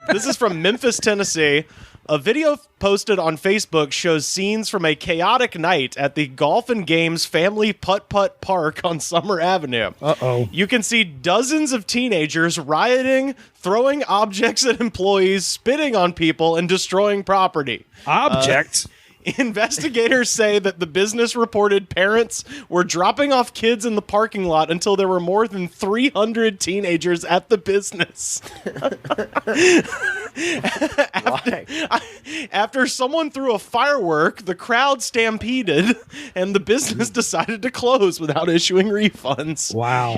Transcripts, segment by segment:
This is from Memphis, Tennessee. A video posted on Facebook shows scenes from a chaotic night at the Golf and Games Family Putt-Putt Park on Summer Avenue. Uh-oh. You can see dozens of teenagers rioting, throwing objects at employees, spitting on people, and destroying property. Objects? Investigators say that the business reported parents were dropping off kids in the parking lot until there were more than 300 teenagers at the business. After someone threw a firework, the crowd stampeded, and the business decided to close without issuing refunds. Wow.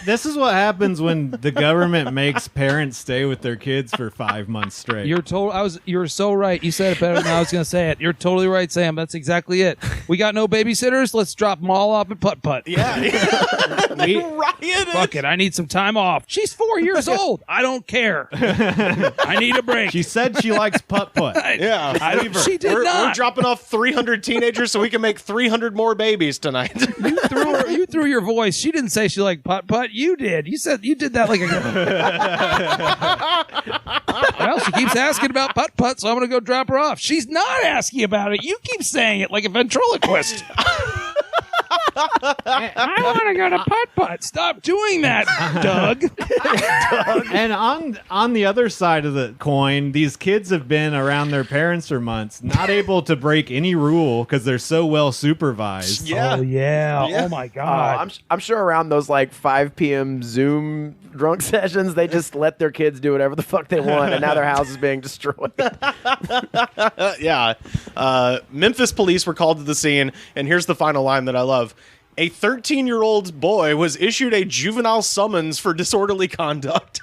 This is what happens when the government makes parents stay with their kids for 5 months straight. You're so right. You said it better than I was going to say it. You're totally right, Sam. That's exactly it. We got no babysitters. Let's drop them all off at Putt-Putt. Yeah. They rioted. Fuck it. I need some time off. She's 4 years old. I don't care. I need a break. She said she likes putt-putt. Yeah. She did not. We're dropping off 300 teenagers so we can make 300 more babies tonight. You threw your voice. She didn't say she liked putt-putt. You did. You said you did that like a Well, she keeps asking about putt-putt, so I'm going to go drop her off. She's not asking about it. You keep saying it like a ventriloquist. I want to go to Putt-Putt. Stop doing that, Doug. And on the other side of the coin, these kids have been around their parents for months, not able to break any rule because they're so well supervised. Yeah. Oh, yeah. Oh, my God. I'm sure around those like 5 p.m. Zoom drunk sessions, they just let their kids do whatever the fuck they want, and now their house is being destroyed. Yeah. Memphis police were called to the scene, and here's the final line that I love. A 13-year-old boy was issued a juvenile summons for disorderly conduct.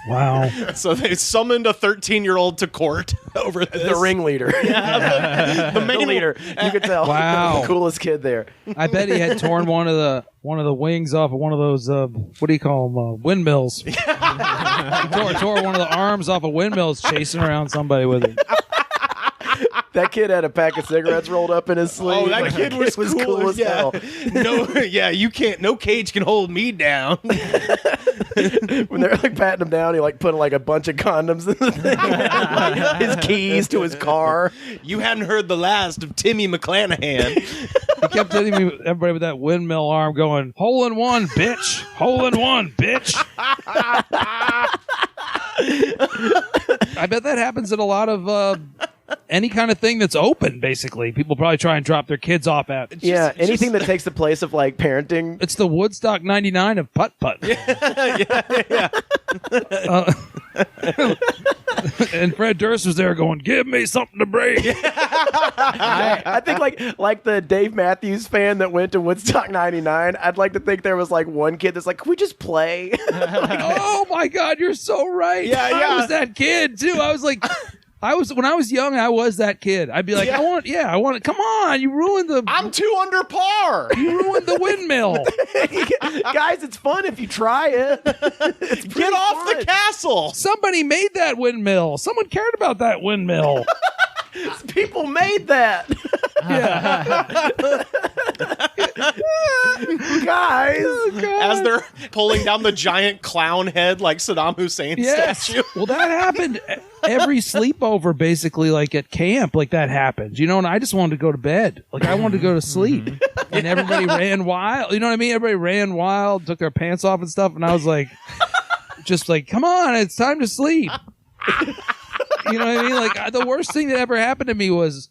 Wow. So they summoned a 13-year-old to court over this. The ringleader. Yeah, the main leader. You could tell. Wow. The coolest kid there. I bet he had torn one of the wings off of one of those what do you call them, windmills. He tore one of the arms off of windmills chasing around somebody with it. That kid had a pack of cigarettes rolled up in his sleeve. Oh, that kid was cool as hell. No cage can hold me down. When they're like patting him down, he like putting like a bunch of condoms in the thing. Like, his keys to his car. You hadn't heard the last of Timmy McClanahan. He kept hitting me, everybody with that windmill arm going, hole in one, bitch. Hole in one, bitch. I bet that happens at a lot of any kind of thing that's open, basically. People probably try and drop their kids off at. Anything that takes the place of like parenting. It's the Woodstock 99 of Putt-Putt. Yeah. And Fred Durst was there going, give me something to break. I think like the Dave Matthews fan that went to Woodstock 99, I'd like to think there was like one kid that's like, can we just play? Oh my God, you're so right. Yeah. I was that kid too. I was like, when I was young, I was that kid. I'd be like, I want it. Come on, you ruined I'm 2 under par. You ruined the windmill. Guys, it's fun if you try it. Get off the castle. Somebody made that windmill. Someone cared about that windmill. People made that. Guys. As they're pulling down the giant clown head like Saddam Hussein's statue. Well, that happened every sleepover, basically, like at camp, like that happened. You know, and I just wanted to go to bed. Like, I wanted to go to sleep. And everybody ran wild. You know what I mean? Everybody ran wild, took their pants off and stuff. And I was like, just like, come on, it's time to sleep. You know what I mean? Like, the worst thing that ever happened to me was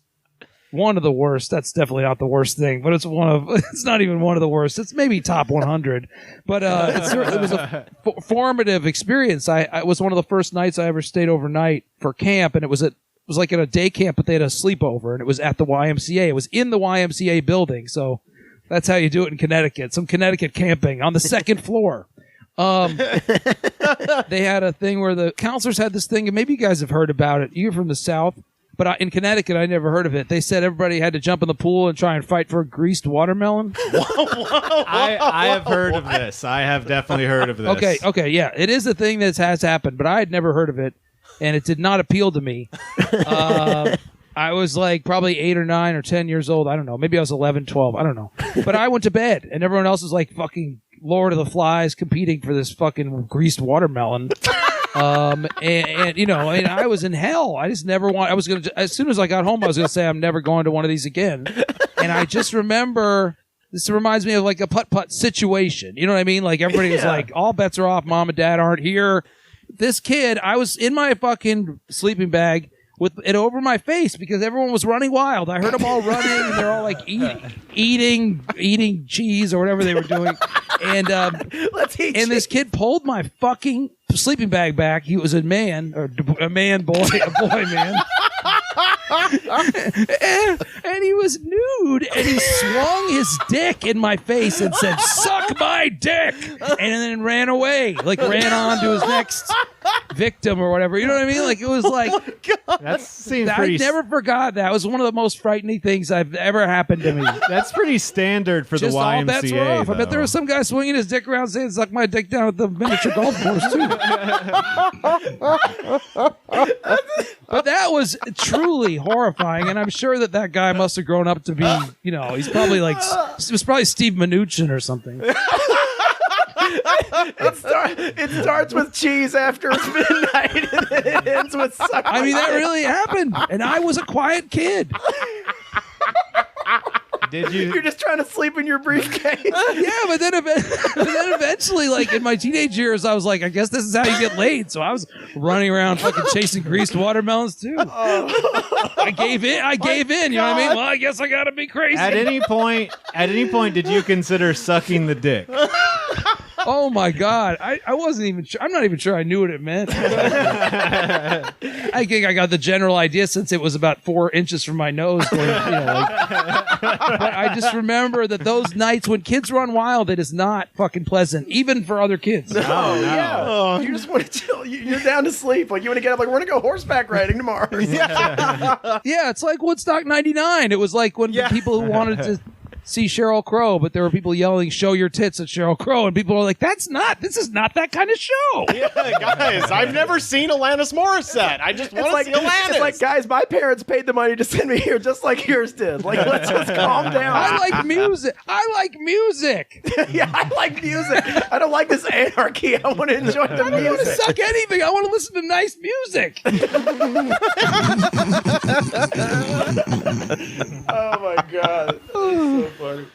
one of the worst. That's definitely not the worst thing, but it's not even one of the worst. It's maybe top 100. But it was a formative experience. It was one of the first nights I ever stayed overnight for camp, and it was like at a day camp, but they had a sleepover, and it was at the YMCA. It was in the YMCA building, so that's how you do it in Connecticut. Some Connecticut camping on the second floor. They had a thing where the counselors had this thing, and maybe you guys have heard about it. You're from the South, but in Connecticut, I never heard of it. They said everybody had to jump in the pool and try and fight for a greased watermelon. I have heard of this. I have definitely heard of this. Okay, yeah. It is a thing that has happened, but I had never heard of it, and it did not appeal to me. I was like probably 8 or 9 or 10 years old. I don't know. Maybe I was 11, 12. I don't know. But I went to bed, and everyone else was like fucking Lord of the Flies competing for this fucking greased watermelon. And you know, and I was in hell. I just never want. I was gonna, as soon as I got home, I was gonna say I'm never going to one of these again. And I just remember. This reminds me of like a putt-putt situation. You know what I mean? Like everybody was like, all bets are off. Mom and dad aren't here. This kid, I was in my fucking sleeping bag with it over my face because everyone was running wild. I heard them all running and they're all like eating cheese or whatever they were doing. And Let's eat and this kid pulled my fucking sleeping bag back. He was a man, or a man, boy, a boy man. and he was nude, and he swung his dick in my face and said, "Suck my dick," and then ran away, like ran on to his next victim or whatever. You know what I mean? Like it was like That seems I pretty. never forgot that. It was one of the most frightening things I've ever happened to me. That's pretty standard for Just the all bets were YMCA. off. I bet there was some guy swinging his dick around saying, "Suck my dick down at the miniature golf course too." But that was truly horrifying, and I'm sure that guy must have grown up to be, you know, he's probably like, it was probably Steve Mnuchin or something. It starts with cheese after it's midnight, and then it ends with suck. I mean, that really happened, and I was a quiet kid. Did you? You're just trying to sleep in your briefcase. Yeah, but then eventually, like in my teenage years, I was like, I guess this is how you get laid. So I was running around fucking chasing greased watermelons too. I gave in. You know what I mean? Well, I guess I gotta be crazy. At any point, did you consider sucking the dick? Oh my God. I wasn't even sure. I'm not even sure I knew what it meant. I think I got the general idea since it was about 4 inches from my nose. Going, you know, but I just remember that those nights when kids run wild, it is not fucking pleasant, even for other kids. Oh, yeah. You just want to chill. You're down to sleep. Like, you want to get up, like, we're going to go horseback riding tomorrow. Yeah, it's like Woodstock 99. It was like when the people who wanted to see Sheryl Crow, but there were people yelling, "Show your tits" at Sheryl Crow, and people were like, this is not that kind of show. Yeah, guys, I've never seen Alanis Morissette. I just want to see Alanis. It's like, guys, my parents paid the money to send me here just like yours did. Like, let's just calm down. I like music. Yeah, I like music. I don't like this anarchy. I want to enjoy the I don't want to music. suck anything. I want to listen to nice music. Oh, my God. That's so funny.